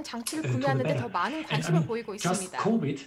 그런 장치를 to the 구매하는 데 better. 더 많은 And I 관심을 mean, 보이고 just 있습니다. COVID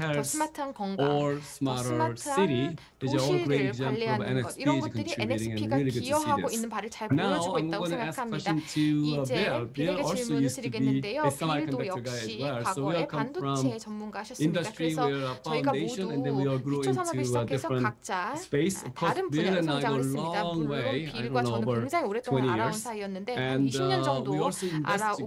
health 스마트한 건강, or 더 smarter city 스마트한 is all great 도시를 example of 관리하는 것, NXP 이런 is 것들이 contributing and NXP가 really good to see 기여하고 this. 있는 바를 잘 Now 보여주고 I'm 있다고 going to ask 생각합니다. question to 이제 Bill. Bill 빌에게 also 질문을 used to be 드리겠는데요. a 빌도 semiconductor guy as 역시 well. So we 과거에 all come 반도체 from 전문가셨습니다. industry, 그래서 we are a 저희가 foundation, and then we all 모두 grew 기초 산업을 into a 시작해서 different 각자 space. Of course, 다른 Bill 분야로 and I go 성장을 a 했습니다. long 물론 way. I 빌과 don't know, 저는 over 굉장히 오랫동안 20 알아온 years. 사이였는데 한 And 20년 정도 we also invest 알아오고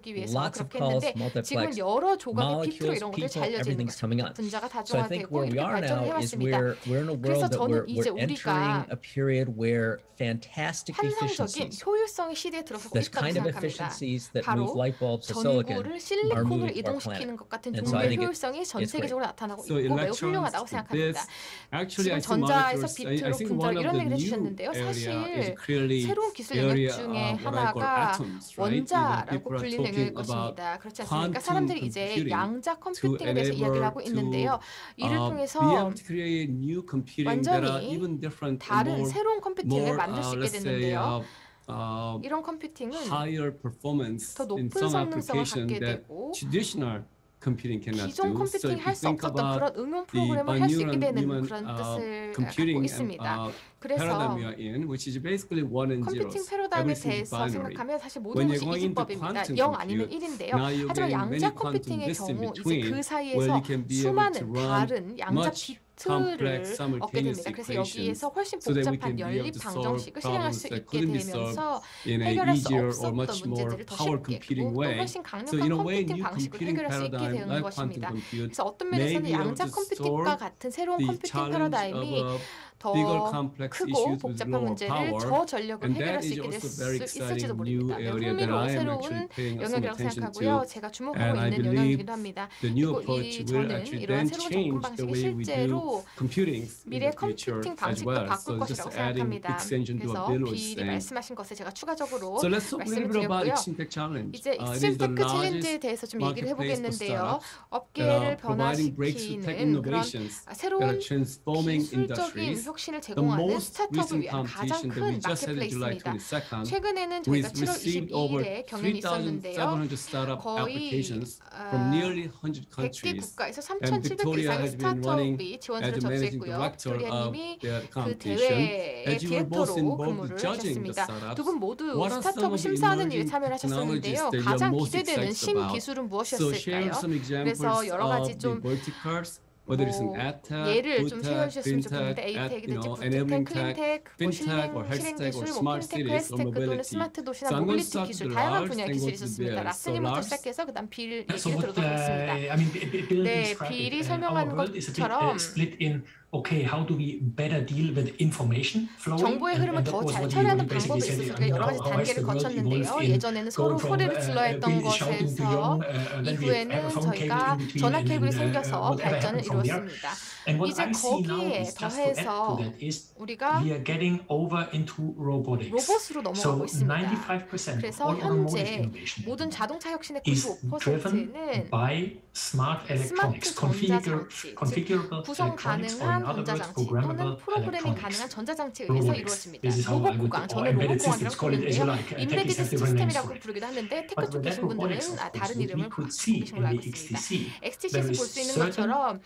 주기 위해서 lots of 그렇게 calls, 했는데 지금은 multiplex, 여러 조각의 molecules, 빅토로 이런 것들이 people, 잘려지는 everything's 거죠. coming on. 분자가 So I think 다중화되고 where we 이렇게 are 발전을 now is 해왔습니다. we're in a 그래서 world that 저는 이제 we're 우리가 entering a period where fantastic 환상적인 efficiencies, 효율성의 시대에 들어서고 this 있다고 kind of 생각합니다. efficiencies that 바로 move light bulbs to silicon 전구를 are 실리콘으로 moving to our 이동시키는 planet. 것 같은 And so I 종류의 think 효율성이 전 it's great. 세계적으로 나타나고 So 있고 매우 electrons, 훌륭하다고 bits, 생각합니다. actually 지금 I see 전자에서 molecules. I 비트로 think 분자 one of 이런 the 얘기를 new 해주셨는데요. area is 사실 clearly 새로운 기술 area 영역 중에 what I call 하나가 atoms, right? Even 원자라고 people are 불리는 talking 영역일 about 것입니다. 그렇지 않습니까? quantum 사람들이 이제 computing 양자 to 컴퓨팅에 대해서 이야기를 enable 하고 있는데요. 이를 be 통해서 able to create new computing that are 완전히 even different, 다른 more, 새로운 컴퓨팅을 만들 수 있게 let's say, 됐는데요. 이런 컴퓨팅은 higher performance 더 in 높은 some 성능성을 application 갖게 that 되고 traditional computing cannot 기존 do. So 컴퓨팅이 if 할 you 수 think 없었던 about 그런 응용 the 프로그램을 할 수 있게 되는 binaural 그런 뜻을 computing 갖고 있습니다. 그래서 paradigm we are in, which is basically one and 컴퓨팅 zeros. 패러다임에 Everything is 대해서 binary. 생각하면 사실 When 모든 you're 것이 going into 이중법입니다. quantum 0 아니면 compute, 1인데요. now you're 하지만 getting many 양자 quantum 컴퓨팅의 bits in 경우 이제 between, 그 where 사이에서 you can be able to 수많은 run 다른 양자 much 비트를 complex 얻게 됩니다. simultaneous 그래서 equations, 여기에서 훨씬 so that we 복잡한 can be able 연립 to solve 방정식을 실행할 problems 수 that 있게 couldn't be solved 되면서 in a 해결할 수 easier or 없었던 much more 문제들을 더 power 쉽게 computing 그리고 또 way. 훨씬 So 강력한 in a way, 컴퓨팅 new 방식으로 computing 해결할 수 있게 paradigm 되는 like quantum 것입니다. compute 그래서 어떤 may 면에서는 be able 양자 to 컴퓨팅과 solve 같은 새로운 the 컴퓨팅 challenge 패러다임이 of 더 bigger complex 크고 issues with 복잡한 lower 문제를 power. 저전력으로 And 해결할 that 수 is 있게 될 also 수 very 있을지도 exciting new 모릅니다. area that 흥미로운 I am 새로운 actually paying some 영역이라고 attention 생각하고요. to. 제가 주목하고 And I 있는 believe 영역이기도 합니다. the new 그리고 approach 이 will 저는 actually 이러한 then 새로운 접근 change the 방식이 way we 실제로 do computing in 미래 the future 컴퓨팅 as 방식도 well. 바꿀 So 것이라고 just adding 생각합니다. extension to 그래서 what Bill was 빌이 saying. 말씀하신 것에 제가 추가적으로 So let's talk a little 말씀을 bit about 드렸고요. Extreme Tech Challenge. 이제 It is 익스트림 the 테크 챌린지에 largest 대해서 좀 얘기를 marketplace for 해보겠는데요. startups that 업계를 are providing breakthrough tech 변화시키는 그런 innovations that are 새로운 transforming 기술적인 industries. 혁신을 The 제공하는 most 스타트업을 recent 위한 가장 competition that 큰 we just had in July 마켓플레이스입니다. 22nd, 최근에는 we 저희가 7월 received over 22일에 경연이 있었는데요. 3,700 startup 거의 applications from nearly 100 100개 countries. 국가에서 And 3,700개 Victoria 이상의 has been running 스타트업이 as 지원서를 the managing 접수했고요. director of 빅토리아님이 the 그 competition. 대회의 As you were both 디렉터로 involved 근무를 judging the 하셨습니다. startups, 두 분 모두 what are some 스타트업을 of the 심사하는 일에 emerging 참여를 technologies 하셨었는데요. that you're 가장 most 기대되는 excited about? 신기술은 So share 무엇이었을까요? some examples 그래서 여러 가지 of the 좀 verticals, whether it's in 뭐 AdTech, 예를 좀 FoodTech, 세워주셨으면 좋겠는데 FinTech, 에이텍이든지 푸드텍, enabling tech, 클린텍, 뭐 fintech or 실행 health tech or 기술, 뭐 smart 핀테크, cities or 헬스테크 또는 mobility. 스마트 도시나 So I'm going to 모빌리티 start 기술 with 다양한 Lars, 분야의 then go 기술이 to 있었습니다. Bill. So 라스님부터 Lars, 시작해서 그다음 빌 So 얘기를 what, 들어보도록 하겠습니다. I mean, Bill 네, described 빌이 it. Our 설명하는 world is a bit 것처럼 split in. Okay, how do we better deal with information flowing? 정보의 흐름을 더 잘 처리하는 방법이 있어서 우리가 여러 가지 단계를 거쳤는데요. 예전에는 서로 소리를 질러야 했던 것에서 이후에는 저희가 전화 케이블이 생겨서 발전을 이루었습니다. 이제 거기에 더해서 우리가 로봇으로 넘어가고 있습니다. 그래서 현재 모든 자동차 혁신의 95%는 스마트 전자장치, 즉 구성 가능한 전자장치 또는 프로그래밍 가능한 전자장치에 의해서 이루어집니다. 로봇 구강, 저는 로봇 구강이라고 부르는데요. 임베디드 시스템이라고 부르기도 하는데 테크 쪽 계신 분들은 다른 이름을 갖고 계신 걸로 알고 있습니다. XTC에서 볼 수 있는 것처럼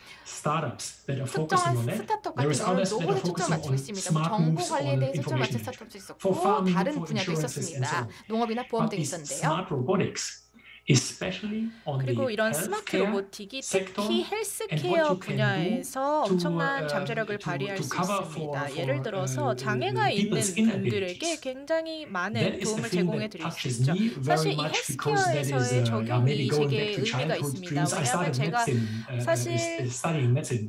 특정한 스타트업 같은 경우는 로봇에 초점을 맞추고 있습니다. 뭐 정보 관리에 대해서 초점을 맞춘 스타트업도 있었고 다른 분야도 있었습니다. 농업이나 보험 등이 있었는데요. 그리고 이런 스마트 로보틱이 특히 헬스케어 분야에서 엄청난 잠재력을 발휘할 수 있습니다. 예를 들어서 장애가 있는 분들에게 굉장히 많은 도움을 제공해 드릴 수 있죠. 사실 이 헬스케어에서의 적용 이식의 의미가 있습니다. 왜냐하면 제가 사실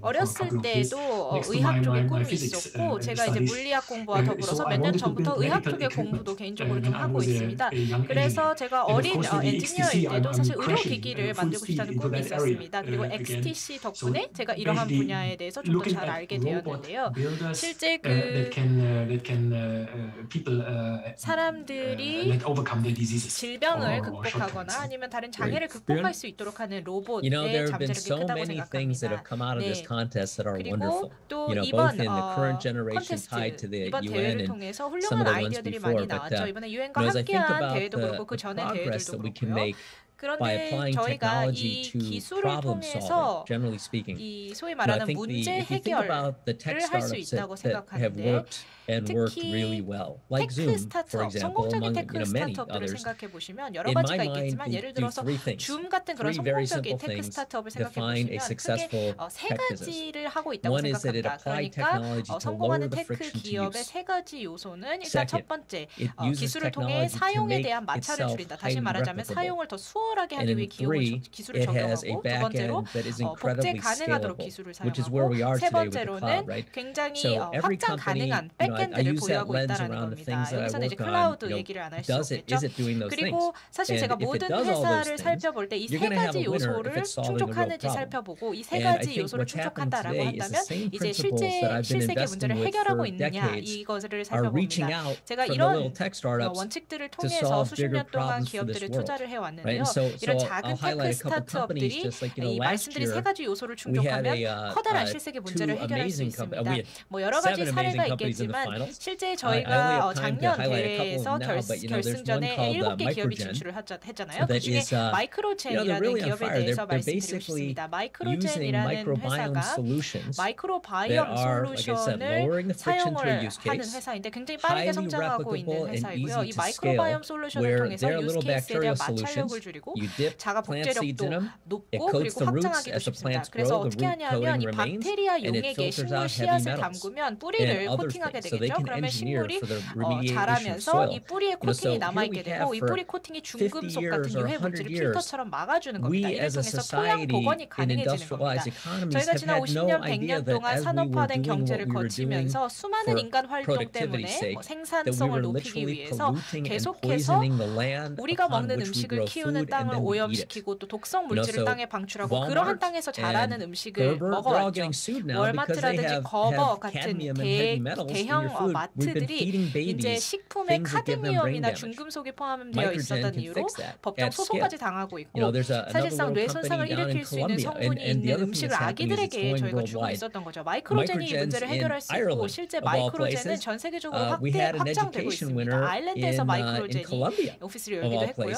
어렸을 때도 의학 쪽에 꿈이 있었고 제가 이제 물리학 공부와 더불어서 몇 년 전부터 의학 쪽의 공부도 개인적으로 좀 하고 있습니다. 그래서 제가 어린 엔지니어일 때도 사실 의료기기를 만들고 싶다는 꿈이 있었습니다. 그리고 XTC 덕분에 제가 이러한 분야에 대해서 좀 더 잘 알게 되었는데요. 실제 그 사람들이 질병을 극복하거나 아니면 다른 장애를 극복할 수 있도록 하는 로봇의 잠재력이 크다고 생각합니다. 그리고 또 이번 콘테스트, 이번 대회를 통해서 훌륭한 아이디어들이 많이 나왔죠. 이번에 유엔과 함께한 대회도 그렇고 그 전에 대회들도 그렇고요. 그런데 저희가 이 기술을 통해서 이 소위 말하는 문제 해결을 할 수 있다고 생각하는데 특히 테크 스타트업, 성공적인 테크 스타트업들을 생각해 보시면 여러 가지가 있겠지만 예를 들어서 줌 같은 그런 성공적인 테크 스타트업을 생각해 보시면 크게 세 가지를 하고 있다고 생각합니다. 그러니까 성공하는 테크 기업의 세 가지 요소는 일단 첫 번째, 기술을 통해 사용에 대한 마찰을 줄인다. 다시 말하자면 사용을 더 수월하게 하기 위해 기술을 적용하고, 두 번째로 복제 가능하도록 기술을 사용하고, 세 번째로는 굉장히 확장 가능한 백엔드를 보유하고 있다는 겁니다. 여기서는 이제 클라우드 얘기를 안 할 수 없겠죠. 그리고 사실 제가 모든 회사를 살펴볼 때 이 세 가지 요소를 충족하는지 살펴보고 이 세 가지 요소를 충족한다라고 한다면 이제 실세계 문제를 해결하고 있느냐 이것을 살펴봅니다. 제가 이런 원칙들을 통해서 수십 년 동안 기업들을 투자를 해왔는데요. 이런 작은 테크 스타트업들이 이 말씀드린 세 가지 요소를 충족하면 커다란 실세계 문제를 해결할 수 있습니다. 뭐 여러 가지 사례가 있겠지만 실제 저희가 작년 대회에서 결승전에 7개 기업이 진출을 했잖아요. 그중에 마이크로젠이라는 기업에 대해서 말씀드리겠습니다. 마이크로젠이라는 회사가 마이크로바이옴 솔루션을 사용을 하는 회사인데 굉장히 빠르게 성장하고 있는 회사이고요. 이 마이크로바이옴 솔루션을 통해서 유즈 케이스에 대한 마찰력을 줄이고 자가 복제력도 높고 그리고 확장하기도 쉽습니다. 그래서 어떻게 하냐면 이 박테리아 용액에 식물 씨앗을 담그면 뿌리를 코팅하게 되겠죠. 그러면 식물이 자라면서 이 뿌리에 코팅이 남아있게 되고 이 뿌리 코팅이 중금속 같은 유해 물질을 필터처럼 막아주는 겁니다. 이를 통해서 토양 복원이 가능해지는 겁니다. 저희가 지난 50년, 100년 동안 산업화된 경제를 거치면서 수많은 인간 활동 때문에 생산성을 높이기 위해서 계속해서 우리가 먹는 음식을 키우는 땅을 오염시키고 또 독성 물질을 땅에 방출하고 그러한 땅에서 자라는 음식을 먹어왔죠. 월마트라든지 거버 같은 대형 마트들이 이제 식품에 카드미움이나 중금속이 포함되어 있었던 이유로 법정 소송까지 당하고 있고 사실상 뇌 손상을 일으킬 수 있는 성분이 있는 음식을 아기들에게 저희가 주고 있었던 거죠. 마이크로젠이 이 문제를 해결할 수 있고 실제 마이크로젠은 전 세계적으로 확장되고 있습니다. 아일랜드에서 마이크로젠이 오피스를 열기도 했고요.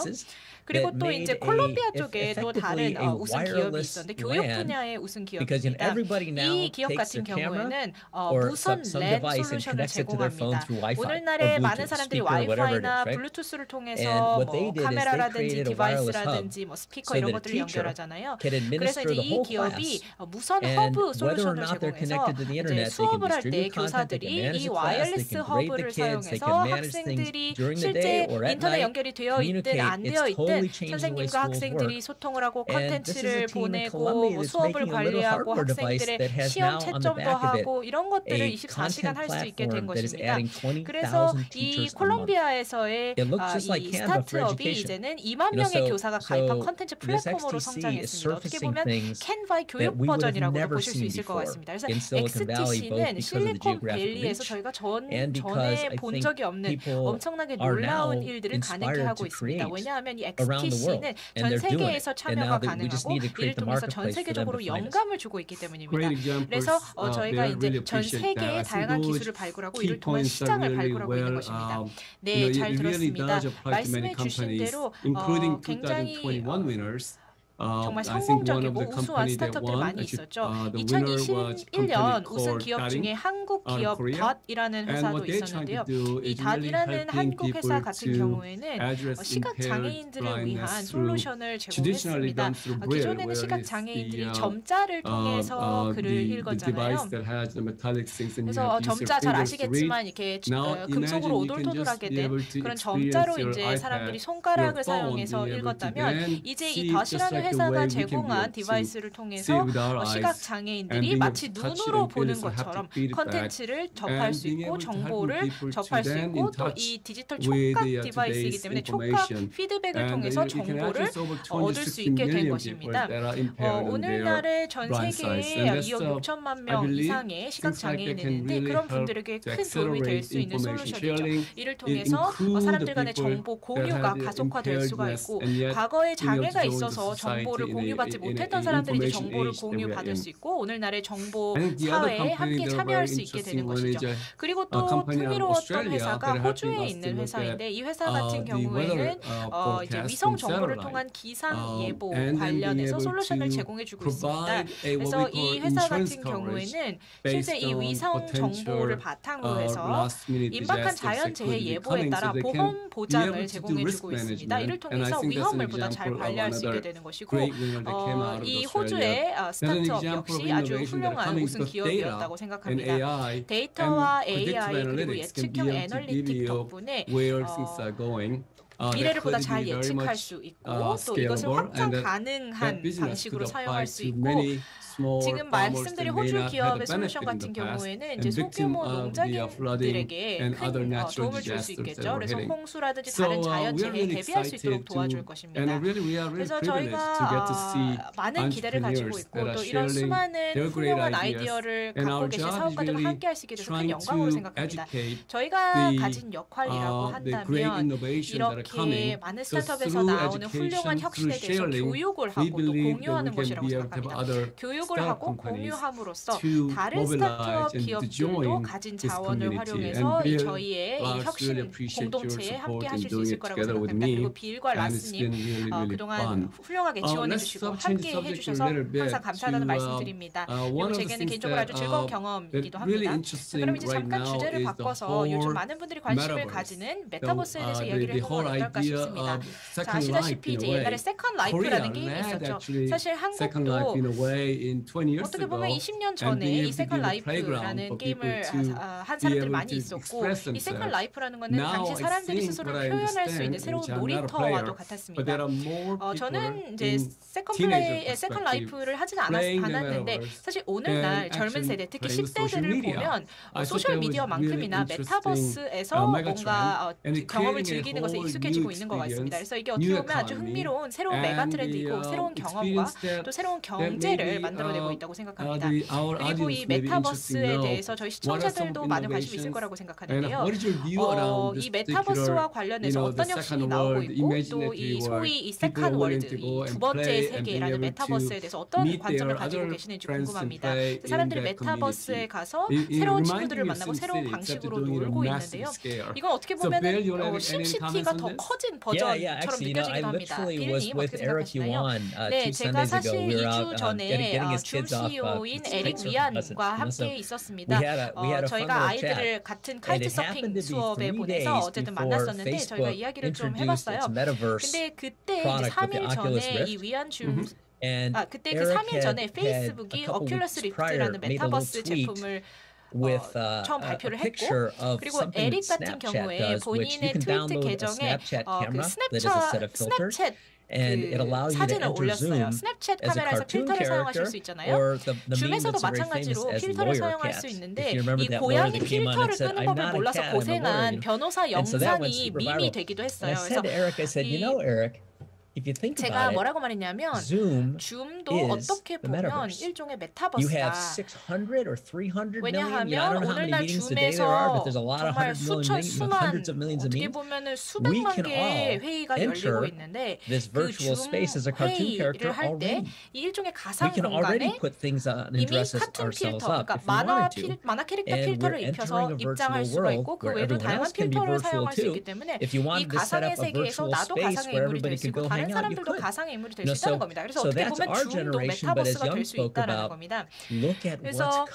그리고 또 이제 콜롬비아 쪽에 또 다른 우승 기업이 있었는데 교육 분야의 우승 기업입니다. 이 기업 같은 경우에는 무선 랜 솔루션을 제공합니다. 오늘날에 많은 사람들이 와이파이나 블루투스를 통해서 뭐 카메라라든지 디바이스라든지 뭐 스피커 이런 것들을 연결하잖아요. 그래서 이제 이 기업이 무선 허브 솔루션을 제공해서 이제 수업을 할 때 교사들이 이 와이어리스 허브를 사용해서 학생들이 실제 인터넷 연결이 되어 있든 안 되어 있든 선생님과 학생들이 소통을 하고 컨텐츠를 보내고 뭐 수업을 관리하고 학생들의 시험 채점도 하고 이런 것들을 24시간 할 수 있게 된 것입니다. 그래서 이 콜롬비아에서의 이 스타트업이 이제는 2만 명의 교사가 가입한 컨텐츠 플랫폼으로 성장했습니다. 어떻게 보면 캔바의 교육 버전이라고 보실 수 있을 것 같습니다. 그래서 XTC는 실리콘밸리에서 저희가 전에 본 적이 없는 엄청나게 놀라운 일들을 가능케 하고 있습니다. 왜냐하면 이 XTC는 전 세계에서 참여가 가능하고 이를 통해서 전 세계적으로 영감을 주고 있기 때문입니다. 그래서 저희가 이제 전 세계의 다양한 기술을 발굴하고 이를 통한 시장을 발굴하고 있는 것입니다. 네, 잘 들었습니다. 말씀해 주신 대로 굉장히 정말 성공적이고 우수한 스타트업들이 많이 있었죠. 2021년 우승 기업 중에 한국 기업 닷이라는 회사도 있었는데요. 이 닷이라는 한국 회사 같은 경우에는 시각장애인들을 위한 솔루션을 제공했습니다. 기존에는 시각장애인들이 점자를 통해서 글을 읽었잖아요. 그래서 점자 잘 아시겠지만 이렇게 금속으로 오돌토돌하게 된 그런 점자로 이제 사람들이 손가락을 사용해서 읽었다면 이제 이 닷이라는 회사가 제공한 디바이스를 통해서 시각장애인들이 마치 눈으로 보는 것처럼 컨텐츠를 접할 수 있고 정보를 접할 수 있고 또 이 디지털 촉각 디바이스이기 때문에 촉각 피드백을 통해서 정보를 얻을 수 있게 된 것입니다. 오늘날에 전 세계에 2억 6천만 명 이상의 시각장애인이 있는데 그런 분들에게 큰 도움이 될 수 있는 솔루션이죠. 이를 통해서 사람들 간의 정보 공유가 가속화될 수가 있고 과거에 장애가 있어서 정보를 공유받지 못했던 사람들이 이제 정보를 공유받을 수 있고 오늘날의 정보 사회에 함께 참여할 수 있게 되는 것이죠. 그리고 또 풍미로웠던 회사가 호주에 있는 회사인데 이 회사 같은 경우에는 이제 위성 정보를 통한 기상 예보 관련해서 솔루션을 제공해주고 있습니다. 그래서 이 회사 같은 경우에는 실제 이 위성 정보를 바탕으로 해서 임박한 자연재해 예보에 따라 보험 보장을 제공해주고 있습니다. 이를 통해서 위험을 보다 잘 관리할 수 있게 되는 것이고 이 호주의 스타트업 역시 아주 훌륭한 우승 기업이었다고 생각합니다. 데이터와 AI 그리고 예측형 애널리틱 덕분에 미래를 보다 잘 예측할 수 있고 또 이것을 확장 가능한 방식으로 사용할 수 있고 지금 말씀드린 호주 기업의 솔루션 같은 경우에는 이제 소규모 농장인들에게 큰 도움을 줄 수 있겠죠. 그래서 홍수라든지 다른 자연재해에 대비할 수 있도록 도와줄 것입니다. 그래서 저희가 많은 기대를 가지고 있고 또 이런 수많은 훌륭한 아이디어를 갖고 계신 사업가들과 함께할 수 있게 돼서 큰 영광으로 생각합니다. 저희가 가진 역할이라고 한다면 이렇게 이렇게 많은 스타트업에서 나오는 훌륭한 혁신에 대해서 교육을 하고 또 공유하는 것이라고 생각합니다. 교육을 하고 공유함으로써 다른 스타트업 기업들도 가진 자원을 활용해서 저희의 이 혁신 공동체에 함께 하실 수 있을 거라고 생각합니다. 그리고 빌과 라스님 그동안 훌륭하게 지원해 주시고 함께 해주셔서 항상 감사하다는 말씀드립니다. 그리고 제게는 개인적으로 아주 즐거운 경험이기도 합니다. 그럼 이제 잠깐 주제를 바꿔서 요즘 많은 분들이 관심을 가지는 메타버스에 대해서 이야기를 해보면 어떨까 싶습니다. 자, 아시다시피 이제 옛날에 세컨 라이프라는 게임이 있었죠. 사실 한국도 어떻게 보면 20년 전에 이 세컨 라이프라는 게임을 한 사람들이 많이 있었고 이 세컨 라이프라는 거는 당시 사람들이 스스로를 표현할 수 있는 새로운 놀이터와도 같았습니다. 저는 이제 세컨 라이프를 하지는 않았는데 사실 오늘날 젊은 세대 특히 10대들을 보면 소셜 미디어만큼이나 메타버스에서 뭔가 경험을 즐기는 것에 익숙해지고 있는 것 같습니다. 그래서 이게 어떻게 보면 아주 흥미로운 새로운 메가 트렌드이고 새로운 경험과 또 새로운 경제를 만들어내고 있다고 생각합니다. 그리고 이 메타버스에 대해서 저희 시청자들도 많은 관심이 있을 거라고 생각하는데요. 이 메타버스와 관련해서 어떤 혁신이 나오고 있고 또 이 소위 이 세컨 월드, 이 두 번째 세계라는 메타버스에 대해서 어떤 관점을 가지고 계시는지 궁금합니다. 사람들이 메타버스에 가서 새로운 친구들을 만나고 새로운 방식으로 놀고 있는데요. 이건 어떻게 보면은 심시티가 더 커진 버전처럼 느껴지기도 합니다. 빌님 어떻게 생각하시나요? 네, 제가 사실 2주 전에 줌 CEO인 에릭 위안과 함께 있었습니다. 저희가 아이들을 같은 카이트 서핑 수업에 보내서 어쨌든 만났었는데 저희가 이야기를 좀 해봤어요. 근데 그때 이제 3일 전에 이 위안 그때 그 3일 전에 페이스북이 오큘러스 리프트라는 메타버스 제품을 처음 발표를 했고 그리고 에릭 같은 경우에 본인의 트위터 계정에 그 스냅챗 사진을 올렸어요. 스냅챗 카메라에서 필터를 사용하실 수 있잖아요. 줌에서도 마찬가지로 필터를 사용할 수 있는데 이 고양이 필터를 끄는 법을 몰라서 고생한 변호사 영상이 밈이 되기도 했어요. 그래서 제가 뭐라고 말했냐면 줌도 어떻게 보면 일종의 메타버스다. 왜냐하면 오늘날 줌에서 정말 수만 어떻게 보면 수백만 개의 회의가 열리고 있는데 그 줌 회의를 할 때 이 일종의 가상 공간에 이미 카툰 필터, 그러니까 만화 캐릭터 필터를 입혀서 입장할 수가 있고 그 외에도 다양한 필터를 사용할 수 있기 때문에 이 가상의 세계에서 나도 가상의 인물이 될 수 있고 다른 사람들도 가상의 인물이 될 수 있다는 겁니다. 그래서 어떻게 보면 줌도 메타버스가 될 수 있다는 겁니다. 그래서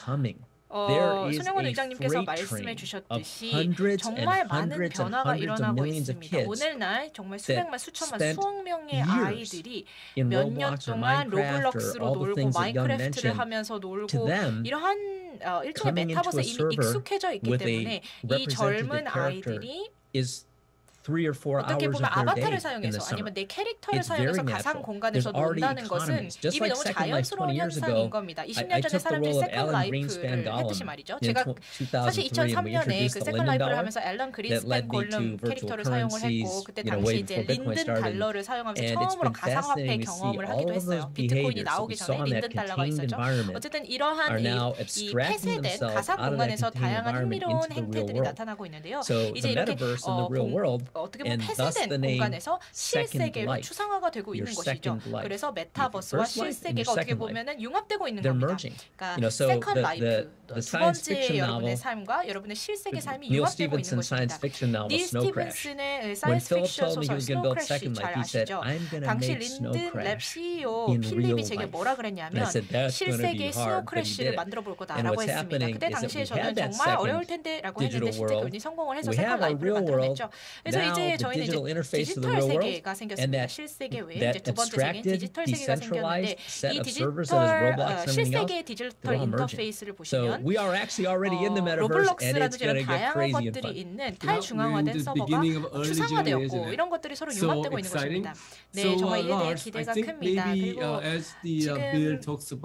손영원 의장님께서 말씀해 주셨듯이 정말 많은 변화가 일어나고 있습니다. 오늘날 정말 수백만, 수천만, 수억 명의 아이들이 몇 년 동안 로블록스로 놀고 마인크래프트를 하면서 놀고 이러한 일종의 메타버스에 이미 익숙해져 있기 때문에 이 젊은 아이들이 어떻게 보면 아바타를 사용해서 아니면 내 캐릭터를 사용해서 가상 공간에서 논다는 것은 이미 너무 자연스러운 현상인 겁니다. 20년 전에 사람들이 세컨 라이프를 했듯이 말이죠. 제가 사실 2003년에 그 세컨 라이프를 하면서 앨런 그린스팬 골룸 캐릭터를 사용을 했고 그때 당시 이제 린든 달러를 사용하면서 처음으로 가상화폐 경험을 하기도 했어요. 비트코인이 나오기 전에 린든 달러가 있었죠. 어쨌든 이러한 이 폐쇄된 가상 공간에서 다양한 흥미로운 행태들이 나타나고 있는데요. 이제 이렇게 어떻게 보면 폐쇄된 공간에서 실세계로 추상화가 되고 있는 것이죠. 그래서 메타버스와 실세계가 어떻게 보면은 융합되고 있는 겁니다. 그러니까 세컨 라이프, 두 번째 여러분의 삶과 여러분의 실세계 삶이 융합되고 있는 것입니다. 닐 스티븐슨의 사이언스 픽션 소설 스노우 크래시 잘 아시죠? 당시 린든 랩 CEO 필립이 제게 뭐라 그랬냐면 실세계의 스노우 크래시를 만들어 볼 거다라고 했습니다. 그때 당시에 저는 정말 어려울 텐데라고 했는데 실제 교훈이 성공을 해서 세컨 라이프를 만들어냈죠. 그래서 이제 저희는 이제 디지털 세계가 생겼습니다. 실세계 외에 이제 두 번째 세계인 디지털 세계가 생겼는데 이 디지털 실세계의 디지털 인터페이스를 보시면 로블록스라든지 이런 다양한 것들이 있는 탈중앙화된 서버가 추상화되었고 이런 것들이 서로 융합되고 있는 것입니다. 네, 정말 이에 대해 기대가 큽니다. 그리고 지금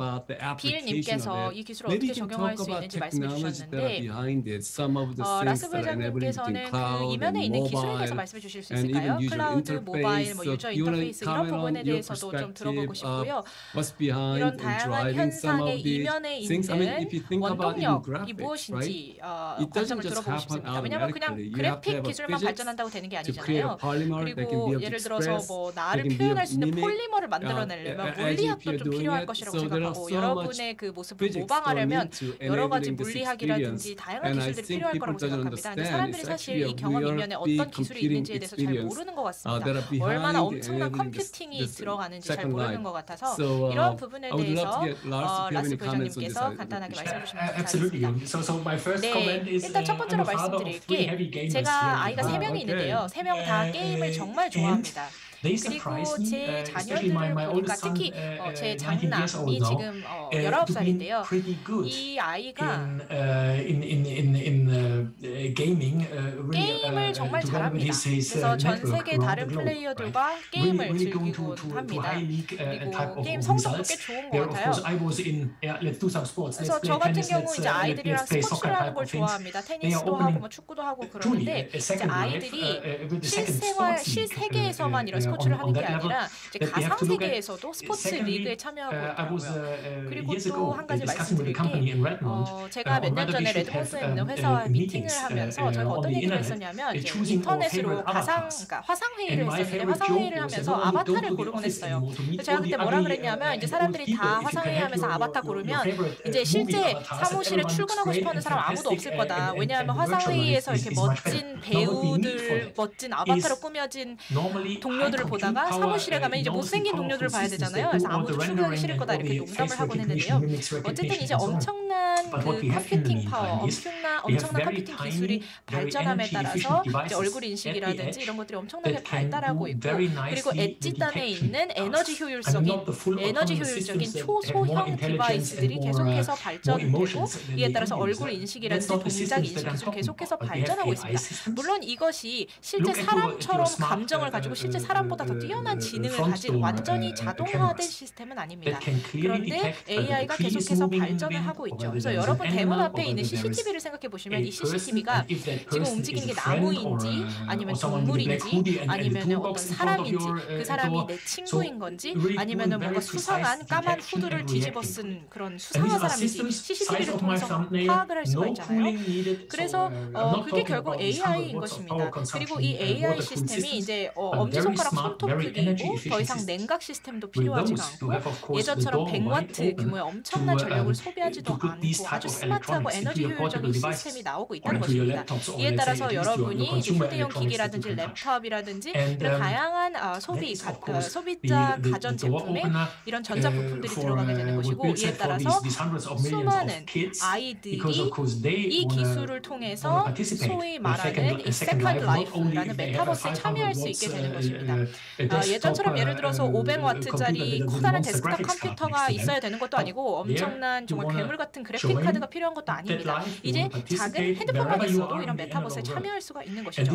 빌님께서 이 기술을 어떻게 적용할 수 있는지 말씀해 주셨는데 라스 부회장님께서는 그 이면에 있는 기술에 대해서 대해서 말씀해 주실 수 있을까요? 클라우드, 모바일, 뭐 유저 인터페이스 이런 부분에 대해서도 좀 들어보고 싶고요. 이런 다양한 현상의 이면에 있는 원동력이 무엇인지 관점을 들어보고 싶습니다. 왜냐하면 그냥 그래픽 기술만 발전한다고 되는 게 아니잖아요. 그리고 예를 들어서 뭐 나를 표현할 수 있는 폴리머를 만들어내려면 물리학도 좀 필요할 것이라고 생각하고 여러분의 그 모습을 모방하려면 여러 가지 물리학이라든지 다양한 기술들이 필요할 거라고 생각합니다. 근데 사람들이 사실 이 경험 이면에 어떤 기술이 있는지에 대해서 잘 모르는 것 같습니다. 얼마나 엄청난 컴퓨팅이 들어가는지 잘 모르는 것 같아서 이런 부분에 대해서 라스 부회장님께서 간단하게 말씀해 주시면 감사하겠습니다. 네, 일단 첫 번째로 말씀드릴게 제가 아이가 3명이 있는데요. 3명 다 게임을 정말 좋아합니다. 그리고 제 자녀들을 보니까 특히 제 장남이 지금 19살인데요. 이 아이가 게임을 정말 잘합니다. 그래서 전 세계 다른 플레이어들과 게임을 즐기곤 합니다. 그리고 게임 성적도 꽤 좋은 것 같아요. 그래서 저 같은 경우 이제 아이들이랑 스포츠를 하는 걸 좋아합니다. 테니스도 하고 뭐 축구도 하고 그러는데 이제 아이들이 실세계에서만 이런 스포츠를 하는 게 아니라 이제 가상 세계에서도 스포츠 리그에 참여하고 있고요. 그리고 또 한 가지 말씀드릴 게 제가 몇 년 전에 레드몬스에 있는 회사와 미팅을 하면서 저희가 어떤 얘기를 했었냐면 이제 인터넷으로 그러니까 화상 회의를 했었는데 화상 회의를 하면서 아바타를 고르곤 했어요. 제가 그때 뭐라 그랬냐면 이제 사람들이 다 화상 회의하면서 아바타 고르면 이제 실제 사무실에 출근하고 싶어하는 사람 아무도 없을 거다. 왜냐하면 화상 회의에서 이렇게 멋진 배우들, 멋진 아바타로 꾸며진 동료들을 보다가 사무실에 가면 이제 못생긴 동료들을 봐야 되잖아요. 그래서 아무도 출근하기 싫을 거다 이렇게 농담을 하곤 했는데요. 어쨌든 이제 엄청난 그 컴퓨팅 파워, 엄청난 컴퓨팅 기술이 발전함에 따라서 이제 얼굴 인식이라든지 이런 것들이 엄청나게 발달하고 있고 그리고 엣지단에 있는 에너지 효율적인 초소형 디바이스들이 계속해서 발전되고 이에 따라서 얼굴 인식이라든지 동작 인식 기술이 계속해서 발전하고 있습니다. 물론 이것이 실제 사람처럼 감정을 가지고 실제 사람보다 더 뛰어난 지능을 가진 완전히 자동화된 시스템은 아닙니다. 그런데 AI가 계속해서 발전을 하고 있죠. 그래서 여러분 대문 앞에 있는 CCTV를 생각해 보시면 이 CCTV가 지금 움직이는 게 나무인지 아니면 동물인지 아니면 어떤 사람인지 그 사람이 내 친구인 건지 아니면 뭔가 수상한 까만 후드를 뒤집어 쓴 그런 수상한 사람인지 CCTV를 통해서 파악을 할 수가 있잖아요. 그래서 그게 결국 AI인 것입니다. 그리고 이 AI 시스템이 이제 엄지손가락 손톱 크기이고 더 이상 냉각 시스템도 필요하지가 않고 예전처럼 100와트 규모의 엄청난 전력을 소비하지도 않고 아주 스마트하고 에너지 효율적인 시스템이 나오고 있다는 것입니다. 이에 따라서 여러분이 휴대용 기기라든지 랩탑이라든지 이런 다양한 소비자 가전 제품에 이런 전자 부품들이 들어가게 되는 것이고 이에 따라서 수많은 아이들이 이 기술을 통해서 소위 말하는 이 세컨드 라이프라는 메타버스에 참여할 수 있게 되는 것입니다. 예전처럼 예를 들어서 500와트짜리 커다란 데스크탑 컴퓨터가 있어야 되는 것도 아니고 엄청난 정말 괴물 같은 그래픽 카드가 필요한 것도 아닙니다. 이제 작은 핸드폰만 있어도 이런 메타버스에 참여할 수가 있는 것이죠.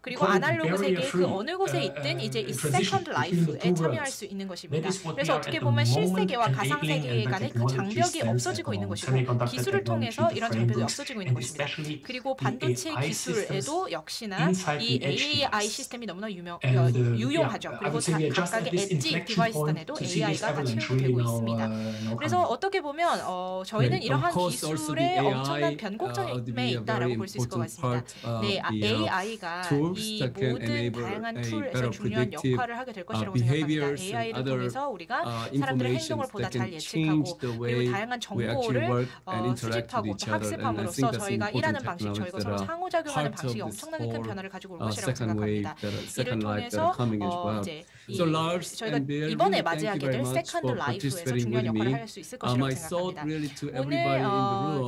그리고 아날로그 세계의 그 어느 곳에 있든 이제 이 세컨드 라이프에 참여할 수 있는 것입니다. 그래서 어떻게 보면 실세계와 가상세계 간의 그 장벽이 없어지고 있는 것이고 기술을 통해서 이런 장벽이 없어지고 있는 것입니다. 그리고 반도체 기술에도 역시나 이 AI 시스템이 너무나 유용하죠. 그리고 각각의 엣지 디바이스단에도 AI가 다 채용되고 있습니다. 그래서 어떻게 보면 저희는 이러한 기술의 엄청난 변곡점에 있다라고 볼 수 있을 것 같습니다. 네, AI가 이 모든 다양한 툴에서 중요한 역할을 하게 될 것이라고 생각합니다. AI를 통해서 우리가 사람들의 행동을 보다 잘 예측하고 그리고 다양한 정보를 수집하고 학습함으로써 저희가 일하는 방식, 저희가 서로 상호작용하는 방식이 엄청나게 큰 변화를 가지고 올 것이라고 생각합니다. 이를 통해서 이제 저희가 이번에 맞이하게 될 세컨드 라이프에서 중요한 역할을 할 수 있을 것이라고 생각합니다. 오늘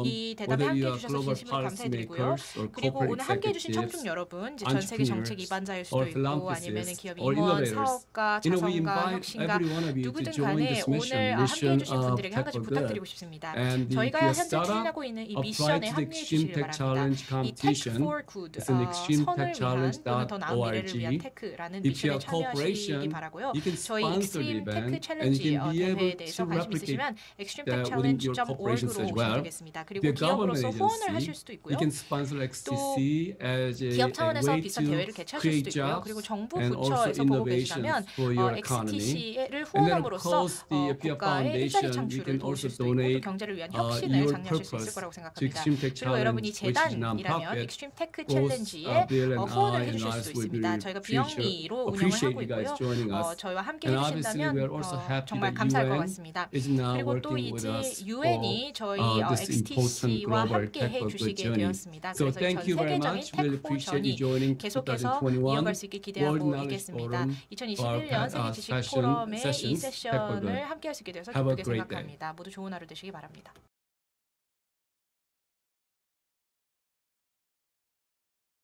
이 대담에 함께해 주셔서 진심으로 감사드리고요. 그리고 오늘 함께해 주신 청중 여러분, 이제 전 세계 정책 입안자일 수도 있고 아니면 기업 임원, 사업가, 자선가, 혁신가 누구든 간에 오늘 함께해 주신 분들에게 한 가지 부탁드리고 싶습니다. 저희가 현재 추진하고 있는 이 미션에 함께해 주시길 바랍니다. 이 Tech for Good, 선을 위한 또는 더 나은 미래를 위한 테크라는 미션에 참여하시기 바라고요. 저희 익스트림 테크 챌린지 대회에 대해서 관심 있으시면 extremetechchallenge.org로 오시면 되겠습니다. 그리고 기업으로서 후원을 하실 수도 있고요. 또 기업 차원에서 비슷한 대회를 개최하실 수도 있고요. 그리고 정부 부처에서 보고 계시다면 XTC를 후원함으로써 국가의 일자리 창출을 도우실 수도 있고 또 경제를 위한 혁신을 장려하실 수 있을 거라고 생각합니다. 그리고 여러분이 재단이라면 익스트림 테크 챌린지에 후원을 해주실 수 있습니다. 저희가 비영리로 운영을 하고 있고요. 저희와 함께 해주신다면 정말 감사할 것 같습니다. 그리고 또 이제 UN이 저희 XTC와 함께 해주시게 되었습니다. 그래서 전 세계적인 테크포션이 계속해서 이어갈 수 있게 기대하고 있겠습니다. 2021년 세계 지식 포럼의 이 세션을 함께할 수 있게 되어서 기쁘게 생각합니다. 모두 좋은 하루 되시기 바랍니다.